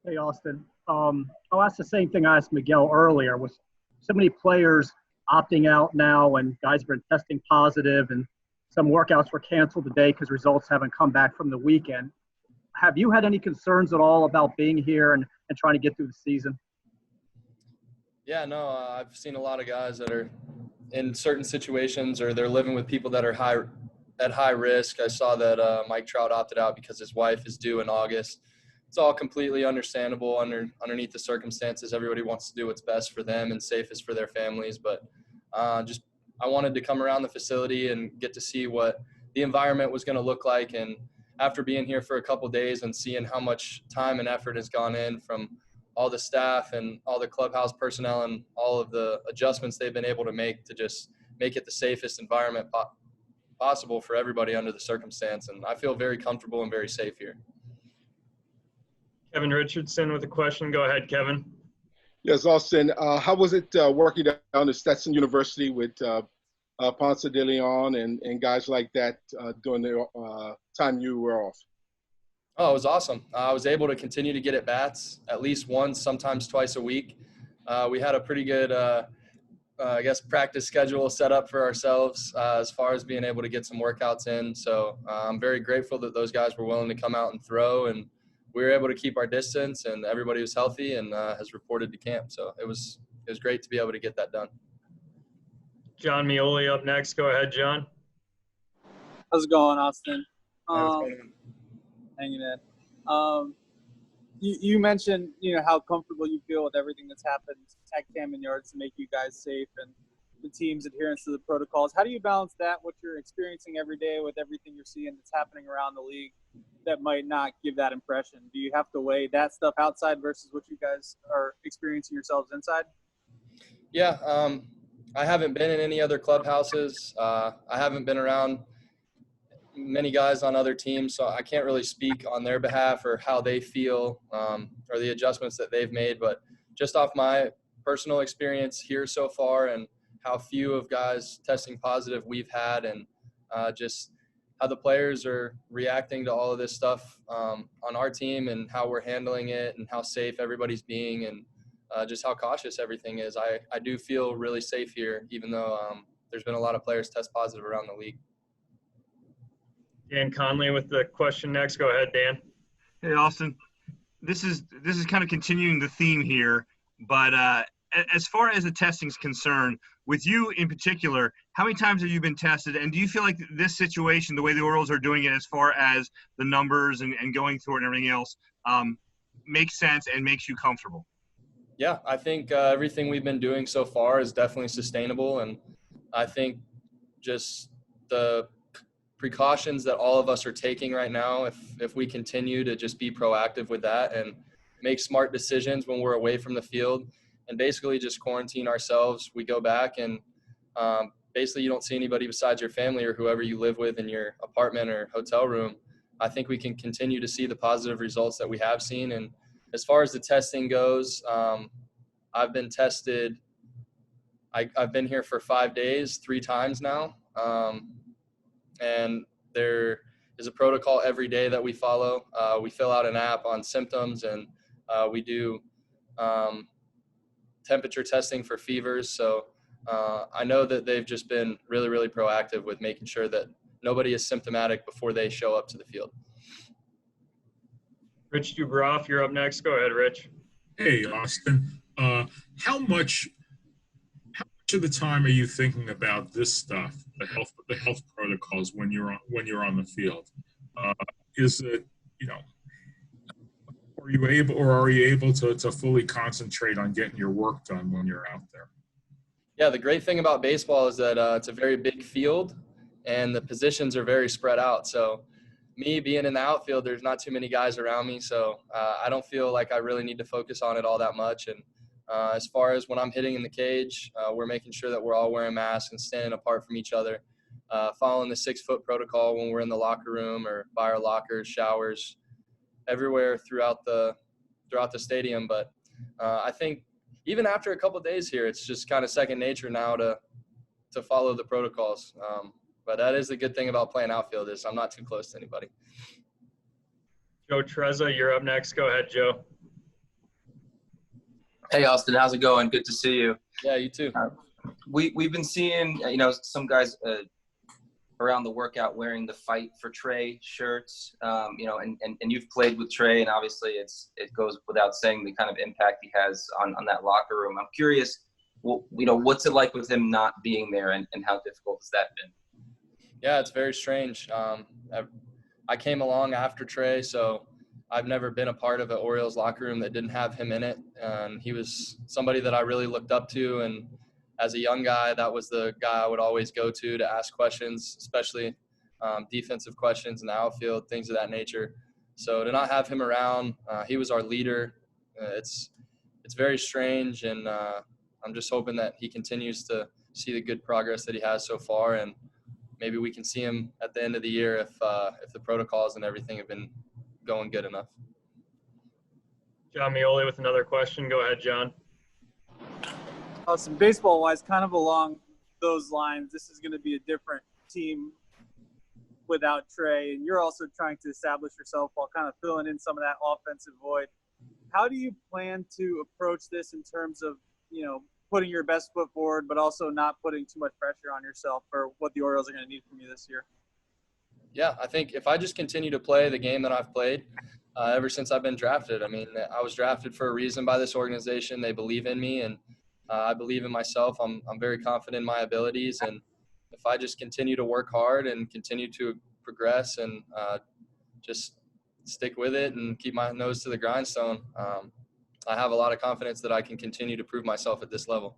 Hey, Austin. I'll ask the same thing I asked Miguel earlier. With so many players opting out now and guys have been testing positive and some workouts were canceled today because results haven't come back from the weekend. Have you had any concerns at all about being here and trying to get through the season? Yeah, no, I've seen a lot of guys that are in certain situations or they're living with people that are at high risk. I saw that Mike Trout opted out because his wife is due in August. It's all completely understandable underneath the circumstances. Everybody wants to do what's best for them and safest for their families. But just I wanted to come around the facility and get to see what the environment was going to look like. And after being here for a couple of days and seeing how much time and effort has gone in from all the staff and all the clubhouse personnel and all of the adjustments they've been able to make to just make it the safest environment possible for everybody under the circumstance. And I feel very comfortable and very safe here. Kevin Richardson with a question. Go ahead, Kevin. Yes, Austin. How was it working down at Stetson University with Ponce de Leon and guys like that during the time you were off? Oh, it was awesome. I was able to continue to get at bats at least once, sometimes twice a week. We had a pretty good, practice schedule set up for ourselves as far as being able to get some workouts in. So I'm very grateful that those guys were willing to come out and throw, and we were able to keep our distance, and everybody was healthy and has reported to camp. So it was great to be able to get that done. John Mioli up next. Go ahead, John. How's it going, Austin? Hanging in. You mentioned, how comfortable you feel with everything that's happened at Camden Yards to make you guys safe and the team's adherence to the protocols. How do you balance that, what you're experiencing every day with everything you're seeing that's happening around the league that might not give that impression? Do you have to weigh that stuff outside versus what you guys are experiencing yourselves inside? Yeah, I haven't been in any other clubhouses. I haven't been around many guys on other teams, so I can't really speak on their behalf or how they feel or the adjustments that they've made. But just off my personal experience here so far and how few of guys testing positive we've had, and just how the players are reacting to all of this stuff on our team and how we're handling it and how safe everybody's being and just how cautious everything is. I do feel really safe here, even though there's been a lot of players test positive around the league. Dan Conley with the question next. Go ahead, Dan. Hey, Austin. This is kind of continuing the theme here, but as far as the testing is concerned, with you in particular, how many times have you been tested? And do you feel like this situation, the way the Orioles are doing it as far as the numbers and going through it and everything else, makes sense and makes you comfortable? Yeah, I think everything we've been doing so far is definitely sustainable. And I think just the precautions that all of us are taking right now, if we continue to just be proactive with that and make smart decisions when we're away from the field and basically just quarantine ourselves, we go back and basically you don't see anybody besides your family or whoever you live with in your apartment or hotel room. I think we can continue to see the positive results that we have seen. And as far as the testing goes, I've been tested. I've been here for 5 days, 3 times now. And there is a protocol every day that we follow. We fill out an app on symptoms, and we do temperature testing for fevers. So I know that they've just been really, really proactive with making sure that nobody is symptomatic before they show up to the field. Rich Dubroff, you're up next. Go ahead, Rich. Hey, Austin. How much of the time are you thinking about this stuff, the health protocols when you're on the field? Is it, are you able to fully concentrate on getting your work done when you're out there? Yeah, the great thing about baseball is that it's a very big field and the positions are very spread out. So me being in the outfield, there's not too many guys around me. So I don't feel like I really need to focus on it all that much. And as far as when I'm hitting in the cage, we're making sure that we're all wearing masks and standing apart from each other, following the 6-foot protocol when we're in the locker room or by our lockers, showers, everywhere throughout the stadium. But I think even after a couple of days here, it's just kind of second nature now to follow the protocols. But that is the good thing about playing outfield is I'm not too close to anybody. Joe Trezza, you're up next. Go ahead, Joe. Hey, Austin, how's it going? Good to see you. Yeah, you too. We've been seeing, some guys around the workout wearing the Fight for Trey shirts, and you've played with Trey, and obviously it goes without saying the kind of impact he has on that locker room. I'm curious, what's it like with him not being there, and how difficult has that been? Yeah, it's very strange. I came along after Trey, so I've never been a part of an Orioles locker room that didn't have him in it. And he was somebody that I really looked up to. And as a young guy, that was the guy I would always go to ask questions, especially defensive questions in the outfield, things of that nature. So to not have him around, he was our leader. It's very strange, and I'm just hoping that he continues to see the good progress that he has so far, and maybe we can see him at the end of the year if the protocols and everything have been going good enough. John Mioli with another question. Go ahead, John. Awesome. Baseball-wise, kind of along those lines, this is going to be a different team without Trey, and you're also trying to establish yourself while kind of filling in some of that offensive void. How do you plan to approach this in terms of, putting your best foot forward, but also not putting too much pressure on yourself for what the Orioles are going to need from you this year? Yeah, I think if I just continue to play the game that I've played ever since I've been drafted, I mean, I was drafted for a reason by this organization. They believe in me, and I believe in myself. I'm very confident in my abilities, and if I just continue to work hard and continue to progress and just stick with it and keep my nose to the grindstone, I have a lot of confidence that I can continue to prove myself at this level.